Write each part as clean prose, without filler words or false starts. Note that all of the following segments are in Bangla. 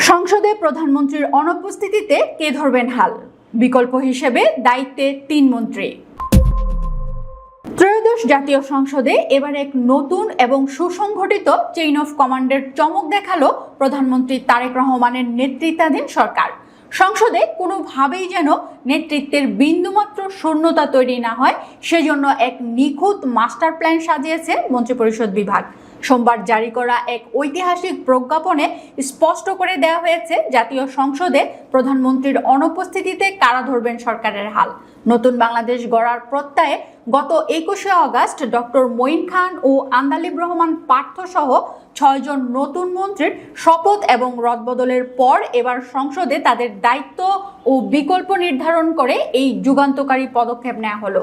সংসদে প্রধানমন্ত্রীর অনুপস্থিতিতে কে ধরবেন হাল? বিকল্প হিসেবে দায়িত্বে ৩ মন্ত্রী। ত্রয়োদশ জাতীয় সংসদে এবার এক নতুন এবং সুসংগঠিত চেইন অফ কমান্ডের চমক দেখালো প্রধানমন্ত্রী তারেক রহমানের নেতৃত্বাধীন সরকার। সংসদে কোনোভাবেই যেন নেতৃত্বের বিন্দুমাত্র শূন্যতা তৈরি না হয়, সেজন্য এক নিখুঁত মাস্টার প্ল্যান সাজিয়েছে মন্ত্রিপরিষদ বিভাগ। সোমবার জারি করা এক ঐতিহাসিক প্রজ্ঞাপনে স্পষ্ট করে দেওয়া হয়েছে জাতীয় সংসদে প্রধানমন্ত্রীর অনুপস্থিতিতে কারা ধরবেন সরকারের হাল। নতুন বাংলাদেশ গড়ার প্রত্যয়ে গত ২১শে আগস্ট ডক্টর মঈন খান ও আন্দালিব রহমান পার্থ সহ ৬ জন নতুন মন্ত্রীর শপথ এবং রদবদলের পর এবার সংসদে তাদের দায়িত্ব ও বিকল্প নির্ধারণ করে এই যুগান্তকারী পদক্ষেপ নেওয়া হলো।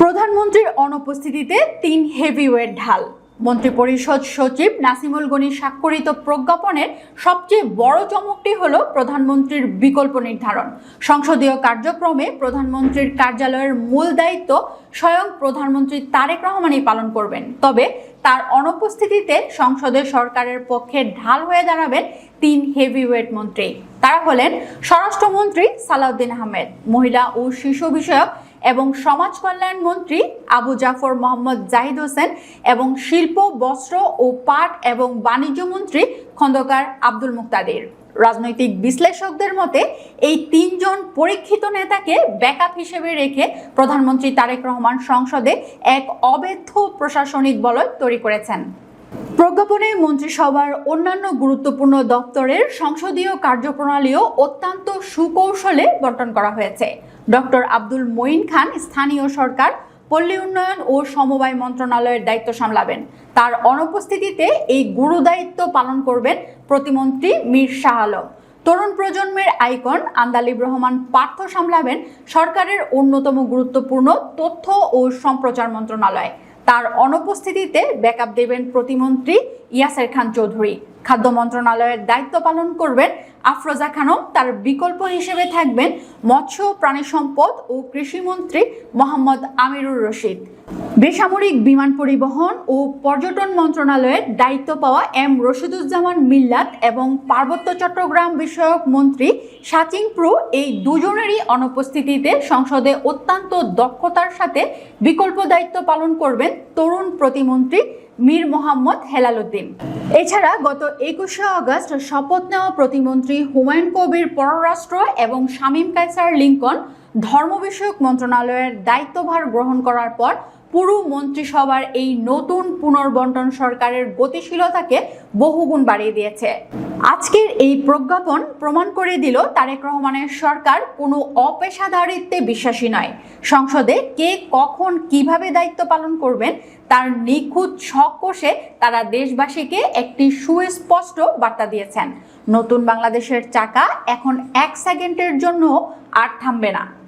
প্রধানমন্ত্রীর অনুপস্থিতিতে ৩ হেভিওয়েট ঢাল। মন্ত্রিপরিষদ সচিব নাসিমুল গনি স্বাক্ষরিত প্রজ্ঞাপনের সবচেয়ে বড় চমকটি হলো প্রধানমন্ত্রীর বিকল্প নির্ধারণ। সংসদীয় কার্যক্রমে প্রধানমন্ত্রীর কার্যালয়ের মূল দায়িত্ব স্বয়ং প্রধানমন্ত্রী তারেক রহমানই পালন করবেন, তবে তার অনুপস্থিতিতে সংসদে সরকারের পক্ষে ঢাল হয়ে দাঁড়াবেন ৩ হেভিওয়েট মন্ত্রী। তারা হলেন স্বরাষ্ট্রমন্ত্রী সালাউদ্দিন আহমেদ, মহিলা ও শিশু বিষয়ক এবং সমাজ কল্যাণ মন্ত্রী আবু জাফর মোহাম্মদ জাহিদ হোসেন এবং শিল্প, বস্ত্র ও পাট এবং বাণিজ্য মন্ত্রী খন্দকার আব্দুল মুক্তাদির। রাজনৈতিক বিশ্লেষকদের মতে এই ৩ জন পরীক্ষিত নেতাকে ব্যাকআপ হিসেবে রেখে প্রধানমন্ত্রী তারেক রহমান সংসদে এক অবৈধ প্রশাসনিক বলয় তৈরি করেছেন। প্রজ্ঞাপনে মন্ত্রিসভার অন্যান্য গুরুত্বপূর্ণ দপ্তরের সংসদীয় কার্যপ্রণালীও অত্যন্ত সুকৌশলে বণ্টন করা হয়েছে। ডক্টর আব্দুল মঈন খান স্থানীয় সরকার, পল্লী উন্নয়ন ও সমবায় মন্ত্রণালয়ের দায়িত্ব সামলাবেন। তার অনুপস্থিতিতে এই গুরু দায়িত্ব পালন করবেন প্রতিমন্ত্রী মীর শাহ আলম। তরুণ প্রজন্মের আইকন আন্দালিব রহমান পার্থ সামলাবেন সরকারের অন্যতম গুরুত্বপূর্ণ তথ্য ও সম্প্রচার মন্ত্রণালয়। তার অনুপস্থিতিতে ব্যাকআপ দেবেন প্রতিমন্ত্রী ইয়াসের খান চৌধুরী। খাদ্য মন্ত্রণালয়ের দায়িত্ব পালন করবেন আফরোজা খানম। তার বিকল্প হিসেবে থাকবেন মৎস্য, প্রাণী সম্পদ ও কৃষিমন্ত্রী মোহাম্মদ আমিরুর রশিদ। বেসামরিক বিমান পরিবহন ও পর্যটন মন্ত্রণালয়ের দায়িত্ব পাওয়া এম রশিদুজ্জামান মিল্লাত এবং পার্বত্য চট্টগ্রাম বিষয়ক মন্ত্রী সাচিং প্রু এই দুজনেরই অনুপস্থিতিতে সংসদে অত্যন্ত দক্ষতার সাথে বিকল্প দায়িত্ব পালন করবেন তরুণ প্রতিমন্ত্রী মীর মোহাম্মদ হেলাল উদ্দিন। এছাড়া গত ২১শে আগস্ট শপথ নেওয়া প্রতিমন্ত্রী হুমায়ুন কবির পররাষ্ট্র এবং শামীম কায়সার লিঙ্কন ধর্ম বিষয়ক মন্ত্রণালয়ের দায়িত্বভার গ্রহণ করার পর পুরো মন্ত্রিসভার এই নতুন পুনর্বণ্টন সরকারের গতিশীলতাকে বহুগুণ বাড়িয়ে দিয়েছে। আজকের এই প্রজ্ঞাপন প্রমাণ করে দিল তারেক রহমানের সরকার কোনো অপেশাদারিত্বে বিশ্বাসী নয়। সংসদে কে কখন কিভাবে দায়িত্ব পালন করবেন তার নিখুঁত ছক কষে তারা দেশবাসীকে একটি সুস্পষ্ট বার্তা দিয়েছেন। নতুন বাংলাদেশের চাকা এখন ১ সেকেন্ডের জন্য আর থামবে না।